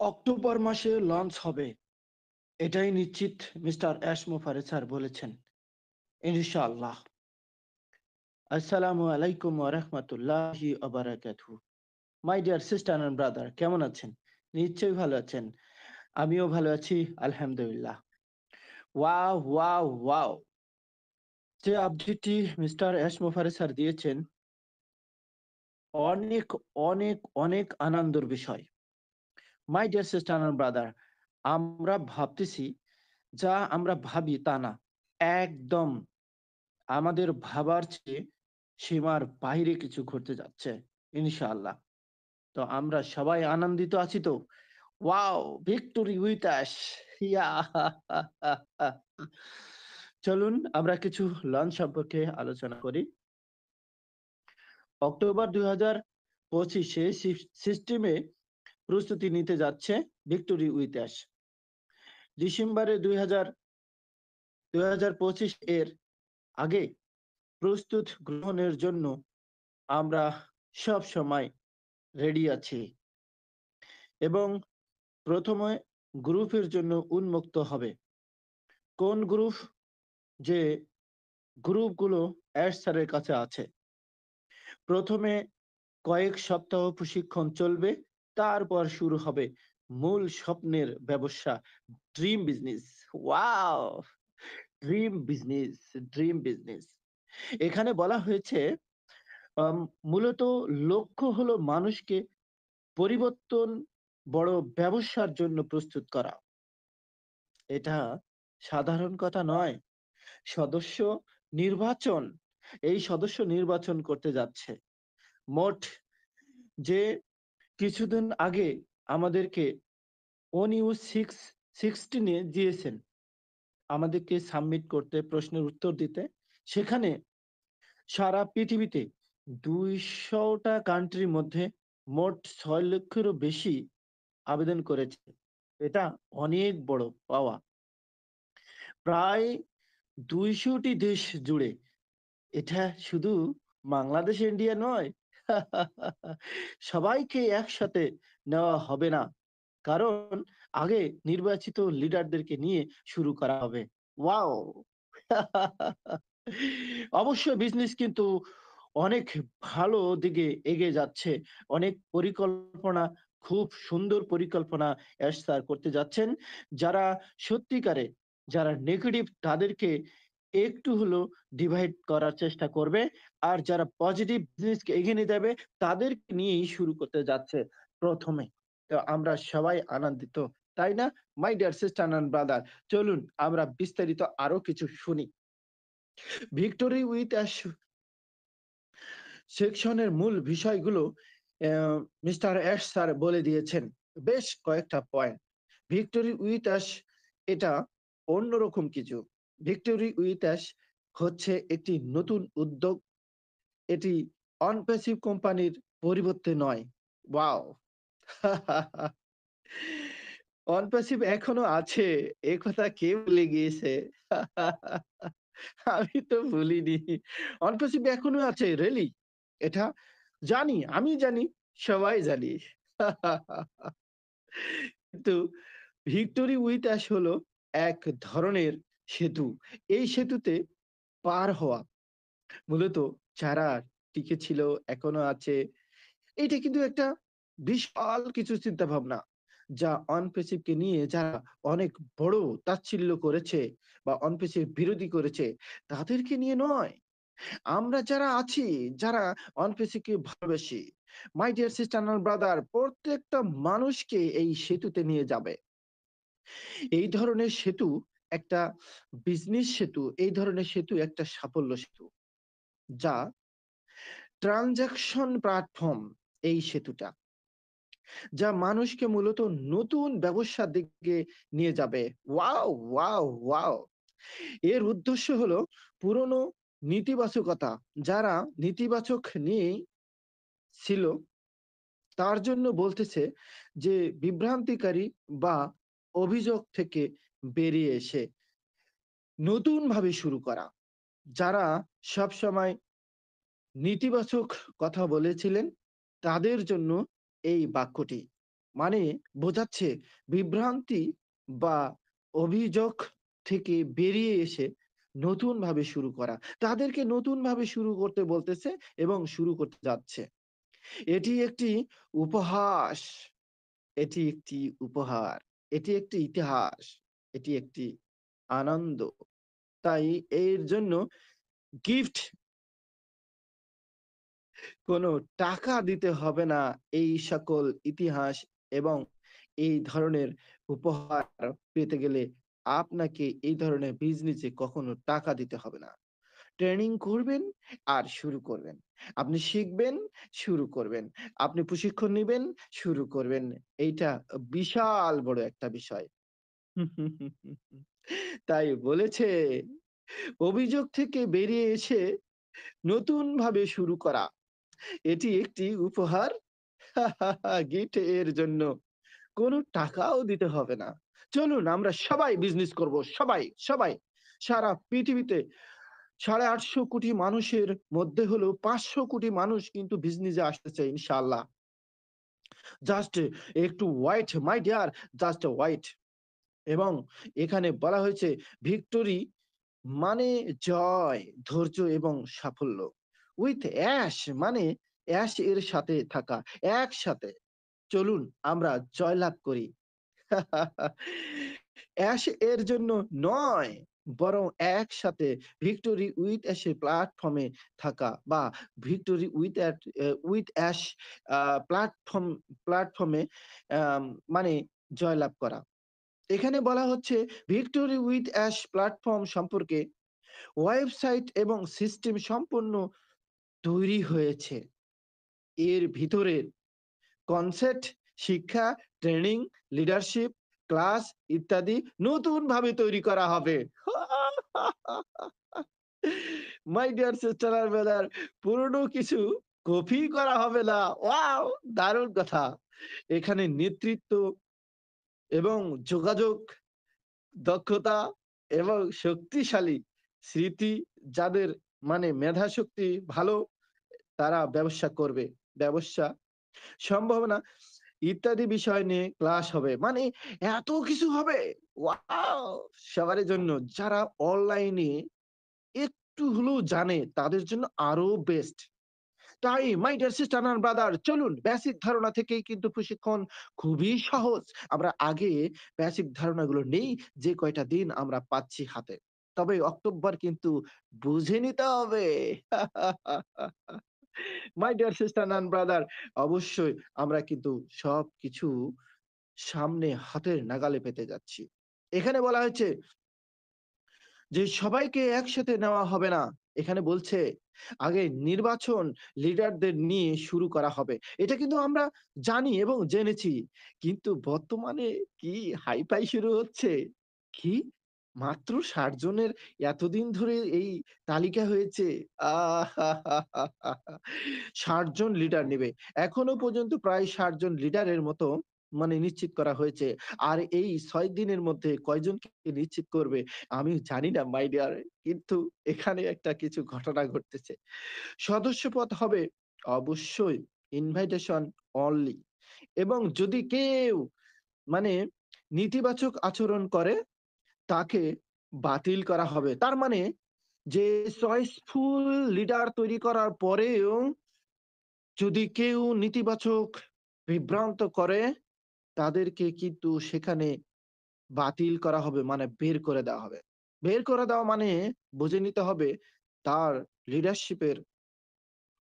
October মাসে launch হবে, এটাই নিশ্চিত মিস্টার এস মোফারেজ স্যার বলেছেন। ইনশাআল্লাহ। আসসালামু আলাইকুম ওয়া রাহমাতুল্লাহি ওয়া বারাকাতুহু। My dear sister and brother, কেমন আছেন? নিশ্চয়ই ভালো আছেন। আমিও ভালো আছি, আলহামদুলিল্লাহ। Wow wow wow! যে আপডেটটি মিস্টার এস মোফারেজ স্যার দিয়েছেন, অনেক অনেক অনেক আনন্দের বিষয়। My dear sister and brother, আমরা ভাবতেছি যা আমরা ভাবি তা না। একদম আমাদের ভাবার চেয়ে সীমার বাইরে কিছু ঘটতে যাচ্ছে ইনশাআল্লাহ। তো আমরা সবাই আনন্দিত আছি তো? Wow! Victory with us. Yeah! চলুন আমরা কিছু লঞ্চ সম্পর্কে আলোচনা করি। অক্টোবর ২০২৫ এ সিস্টেমে প্রস্তুতি নিতে যাচ্ছে ভিক্টরি উইথ অ্যাশ। ডিসেম্বরে ২০২৫ এর আগে প্রস্তুত গ্রহণের জন্য আমরা সব সময় রেডি আছি এবং প্রথমে গ্রুপের জন্য উন্মুক্ত হবে। কোন গ্রুপ? যে গ্রুপগুলো অ্যাশ স্যারের কাছে আছে। প্রথমে কয়েক সপ্তাহ প্রশিক্ষণ চলবে, তারপর শুরু হবে মূল স্বপ্নের ব্যবসা, dream business. Wow! Dream business, dream business. এখানে বলা হয়েছে আম মূলত লক্ষ্য হলো মানুষকে পরিবর্তন, বড় ব্যবসার জন্য প্রস্তুত করা। এটা সাধারণ কথা নয়। সদস্য নির্বাচন, এই সদস্য নির্বাচন করতে যাচ্ছে। মোট যে কিছুদিন আগে আমাদেরকে ONU 16 দিয়েছেন আমাদেরকে সাবমিট করতে, প্রশ্নের উত্তর দিতে। সেখানে সারা পৃথিবীতে ২০০টা কান্ট্রির মধ্যে মোট ৬ লক্ষেরও বেশি আবেদন করেছে। এটা অনেক বড় পাওয়া। প্রায় ২০০টি দেশ জুড়ে। এটা শুধু বাংলাদেশ, ইন্ডিয়া নয়। সবাইকে একসাথে নেওয়া হবে না। কারণ আগে নির্বাচিত লিডারদেরকে নিয়ে শুরু করা হবে। ওয়াও! অবশ্যই বিজনেস কিন্তু অনেক ভালো দিকে এগিয়ে যাচ্ছে। অনেক পরিকল্পনা, খুব সুন্দর পরিকল্পনা এস স্যার করতে যাচ্ছেন। যারা সত্যিকারে, যারা নেগেটিভ তাদেরকে একটু হলেও ডিভাইড করার চেষ্টা করবে। আর যারা পজিটিভ জিনিসকে এগিয়ে নিয়ে যাবে তাদেরকে নিয়েই শুরু করতে যাচ্ছে ১ম এ। তো আমরা সবাই আনন্দিত। তাই না? মাই ডিয়ার সিস্টার অ্যান্ড ব্রাদার, চলুন আমরা বিস্তারিত আরো কিছু শুনি। ভিক্টরি উইথ অ্যাশ সেকশনের মূল বিষয়গুলো মিস্টার এস স্যার বলে দিয়েছেন। বেশ কয়েকটা পয়েন্ট। ভিক্টরি উইথ অ্যাশ এটা অন্যরকম কিছু। ভিক্টরি উইথ অ্যাশ হচ্ছে একটি নতুন উদ্যোগ। এটি অনপ্যাসিভ কোম্পানির পরিবর্তে নয়। ওয়াও! অনপ্যাসিভ এখনো আছে। একথা কে ভুলে গিয়েছে? আমি তো ভুলিনি। অনপ্যাসিভ এখনো আছে, রিয়েলি? এটা জানি, আমি জানি, সবাই জানি। কিন্তু ভিক্টরি উইথ অ্যাশ হলো এক ধরনের সেতু। এই সেতুতে পার হওয়া। মূলত যারা টিকে ছিল, এখনো আছে। এইটা কিন্তু একটা বিশাল কিছু চিন্তাভাবনা। যা অনপ্যাসিভ কে নিয়ে যারা অনেক বড় তাচ্ছিল্য করেছে বা অনপ্যাসিভ বিরোধী করেছে, তাদেরকে নিয়ে নয়। আমরা যারা আছি, যারা অনপ্যাসিভ কে ভালোবাসি, my dear sister and brother, প্রত্যেকটা মানুষকে এই সেতুতে নিয়ে যাবে। এই ধরনের সেতু একটা বিজনেস সেতু, এই ধরনের সেতু একটা সাফল্য সেতু। যা ট্রান্সেকশন প্ল্যাটফর্ম, এই সেতুটা। যা মানুষকে মূলত নতুন ব্যবসার দিকে নিয়ে যাবে। ওয়াও! ওয়াও! ওয়াও! এর উদ্দেশ্য হলো পুরনো নীতিবাচকতা, যারা নেতিবাচক নিয়েই ছিল, তার জন্য বলতেছে যে বিভ্রান্তিকারী বা অভিযোগ থেকে বেরিয়ে এসে নতুনভাবে শুরু করা। যারা সবসময় নেতিবাচক কথা বলেছিলেন, তাদের জন্য এই বাক্যটি। মানে বোঝাচ্ছে বিভ্রান্তি বা অভিযোগ থেকে বেরিয়ে এসে নতুনভাবে শুরু করা। তাদেরকে নতুনভাবে শুরু করতে বলতেছে এবং শুরু করতে যাচ্ছে। এটি একটি উপহাস, এটি একটি উপহার, এটি একটি ইতিহাস, এটি একটি আনন্দ। তাই এর জন্য গিফট কোনো টাকা দিতে হবে না। এই সকল ইতিহাস এবং এই ধরনের উপহার পেতে গেলে আপনাকে এই ধরনের বিজনেসে কখনো টাকা দিতে হবে না। ট্রেনিং করবেন আর শুরু করবেন। আপনি শিখবেন, শুরু করবেন। আপনি প্রশিক্ষণ নিবেন, শুরু করবেন। এইটা বিশাল বড় একটা বিষয়। তাই বলেছে, অভিযোগ থেকে বেরিয়ে এসে নতুনভাবে শুরু করা। এটি একটি উপহার। গিফট এর জন্য কোনো টাকাও দিতে হবে না। চলুন আমরা সবাই বিজনেস করব। সবাই, সবাই। সারা পৃথিবীতে 850 কোটি মানুষের মধ্যে হলো 500 কোটি মানুষ কিন্তু বিজনেসে আসতেছে ইনশাআল্লাহ। জাস্ট একটু wait my dear, just wait. এবং এখানে বলা হয়েছে ভিক্টরি মানে জয়, ধৈর্য এবং সাফল্য। উইথ অ্যাশ মানে অ্যাশ এর সাথে থাকা, একসাথে। চলুন আমরা জয়লাভ করি। অ্যাশ এর জন্য নয়, বরং একসাথে ভিক্টোরি উইথ অ্যাশ এর প্ল্যাটফর্মে থাকা বা victory with ash a platform প্ল্যাটফর্মে আম মানে জয়লাভ করা। এখানে বলা হচ্ছে ভিক্টোরি উইথ অ্যাশ প্ল্যাটফর্ম সম্পর্কে ওয়েবসাইট এবং সিস্টেম সম্পূর্ণ তৈরি হয়েছে। এর ভিতরের কনসেপ্ট, শিক্ষা, ট্রেনিং, লিডারশিপ, ক্লাস ইত্যাদি নতুনভাবে তৈরি করা হবে। মাই ডিয়ার সিস্টার আর ব্রাদার, পুরনো কিছু কপি করা হবে না। ওয়াও! দারুণ কথা। এখানে নেতৃত্ব এবং যোগাযোগ দক্ষতা এবং শক্তিশালী স্মৃতি, যাদের মেধাশক্তি ভালো, তারা ব্যবসা করবে। ব্যবসা সম্ভাবনা ইত্যাদি বিষয় নিয়ে ক্লাস হবে। মানে এত কিছু হবে! ওয়াও! সবার জন্য যারা অনলাইনে একটু হলেও জানে তাদের জন্য আরো বেস্ট। তাই my dear sister and brother, চলুন বেসিক ধারণা থেকেই কিন্তু প্রশিক্ষণ খুবই সহজ। আমরা আগে বেসিক ধারণাগুলো নেই, যে কয়টা দিন আমরা পাচ্ছি হাতে। তবে অক্টোবর কিন্তু বুঝে নিতে হবে। My dear sister and brother, অবশ্যই আমরা কিন্তু সবকিছু সামনে হাতের নাগালে পেতে যাচ্ছি। এখানে বলা হয়েছে যে সবাইকে একসাথে নেওয়া হবে না। এখানে বলছে আগে নির্বাচন লিডারদের নিয়ে শুরু করা হবে। এটা কিন্তু আমরা জানি এবং জেনেছি। কিন্তু বর্তমানে কি হাই-ফাই শুরু হচ্ছে? কি? মাত্র ৬০ জনের এতদিন ধরে এই তালিকা হয়েছে। আহাহাহাহা! ৬০ জন লিডার নিবে। এখনো পর্যন্ত প্রায় ৬০ জন লিডারের মতো নিশ্চিত করা হয়েছে। আর এই ৬ দিনের মধ্যে কয়জনকে নিশ্চিত করবে আমি জানি না মাই ডিয়ার। কিন্তু এখানে একটা কিছু ঘটনা ঘটতেছে। সদস্যপদ হবে অবশ্যই ইনভাইটেশন অনলি, এবং যদি কেউ মানে নেতিবাচক আচরণ করে তাকে বাতিল করা হবে। তার মানে যে চয়েসফুল লিডার তৈরি করার পরেও যদি কেউ নেতিবাচক বিভ্রান্ত করে, তাদেরকে কিন্তু সেখানে বাতিল করা হবে, বের করে দেওয়া হবে। বের করে দেওয়া মানে বুঝে নিতে হবে তার লিডারশিপের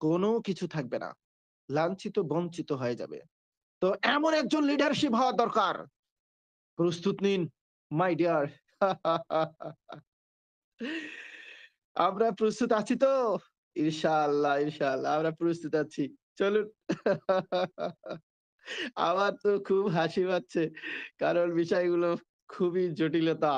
কোনো কিছু থাকবে না। লাঞ্ছিত বঞ্চিত হয়ে যাবে। তো এমন একজন লিডারশিপ হওয়া দরকার। প্রস্তুত নিন মাই ডিয়ার। আমরা প্রস্তুত আছি তো? ইনশাআল্লাহ, ইনশাআল্লাহ আমরা প্রস্তুত আছি। চলুন। আমার তো খুব হাসি পাচ্ছে। কারণ বিষয়গুলো খুবই জটিলতা।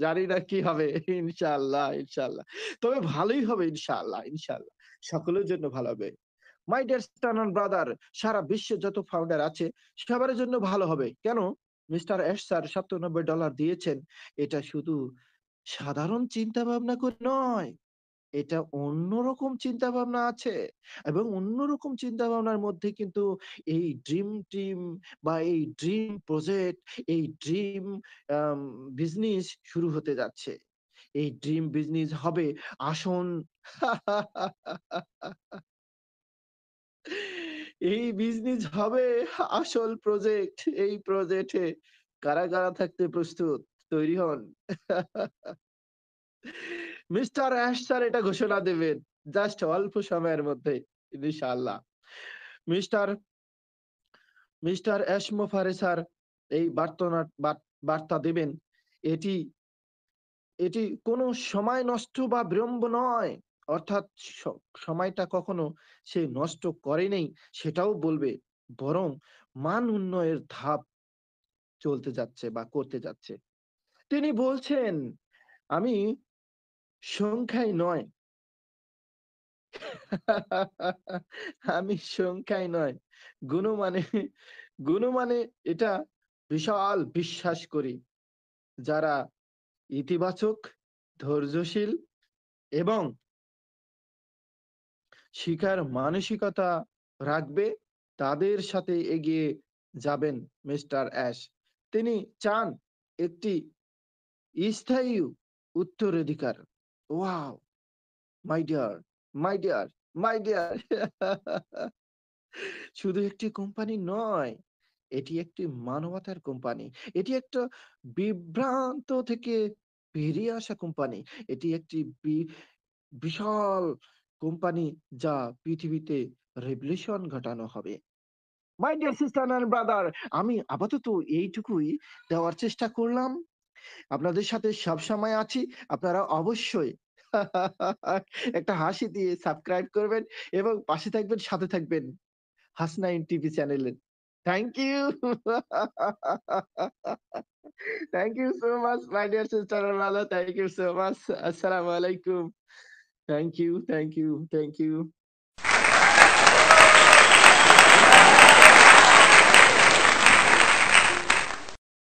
জানি না কি হবে। ইনশাআল্লাহ, ইনশাআল্লাহ। তবে ভালোই হবে ইনশাআল্লাহ, ইনশাআল্লাহ। সকলের জন্য ভালো হবে। My dear sister and brother, সারা বিশ্বে যত ফাউন্ডার আছে সবার জন্য ভালো হবে। কেন? মিস্টার এশ স্যার $৯৭ দিয়েছেন। এটা শুধু সাধারণ চিন্তা ভাবনা করে নয়। এটা অন্যরকম চিন্তাভাবনা আছে এবং অন্যরকম চিন্তাভাবনার মধ্যে কিন্তু এই ড্রিম টিম বা এই ড্রিম প্রজেক্ট, এই ড্রিম আম বিজনেস শুরু হতে যাচ্ছে। এই ড্রিম বিজনেস হবে আসন এই বিজনেস হবে আসল প্রজেক্ট। এই প্রজেক্টে কারা থাকতে প্রস্তুত? তৈরি হন। মিস্টার অ্যাশ স্যার এটা ঘোষণা দেবেন। জাস্ট অল্প সময়ের মধ্যে ইনশাআল্লাহ। মিস্টার মিস্টার অ্যাশ মোফারে স্যার এই বার্তা দেবেন। এটি এটি কোনো সময় নষ্ট বা বিলম্ব নয়। অর্থাৎ স সময়টা কখনো সে নষ্ট করেনি সেটাও বলবে। বরং মান উন্নয়নের ধাপ চলতে যাচ্ছে বা করতে যাচ্ছে। তিনি বলছেন, "আমি সংখ্যায় নয়, আমি সংখ্যায় নয়, গুণমানে গুণমানে এটা বিশাল বিশ্বাস করি। যারা ইতিবাচক, ধৈর্যশীল এবং শিখার মানসিকতা রাখবে তাদের সাথে এগিয়ে যাবেন মিস্টার অ্যাশ। তিনি চান একটি স্থায়ী উত্তরাধিকার। Wow! My dear, my dear, my dear শুধু একটি কোম্পানি নয়, এটি একটি মানবতার কোম্পানি। এটি একটা বিভ্রান্ত থেকে বেরিয়ে আসা কোম্পানি। এটি একটি বিশাল কোম্পানি যা পৃথিবীতে রেভলিউশন ঘটানো হবে। My dear sister and brother, আমি আপাতত এইটুকুই দেওয়ার চেষ্টা করলাম। আপনাদের সাথে সবসময় আছি। আপনারা অবশ্যই একটা হাসি দিয়ে সাবস্ক্রাইব করবেন এবং পাশে থাকবেন, সাথে থাকবেন। হাসনাইন টিভি চ্যানেলের। Thank you. Thank you so much my dear sister and brother. Thank you so much. আসসালামু আলাইকুম। Thank you, thank you, thank you.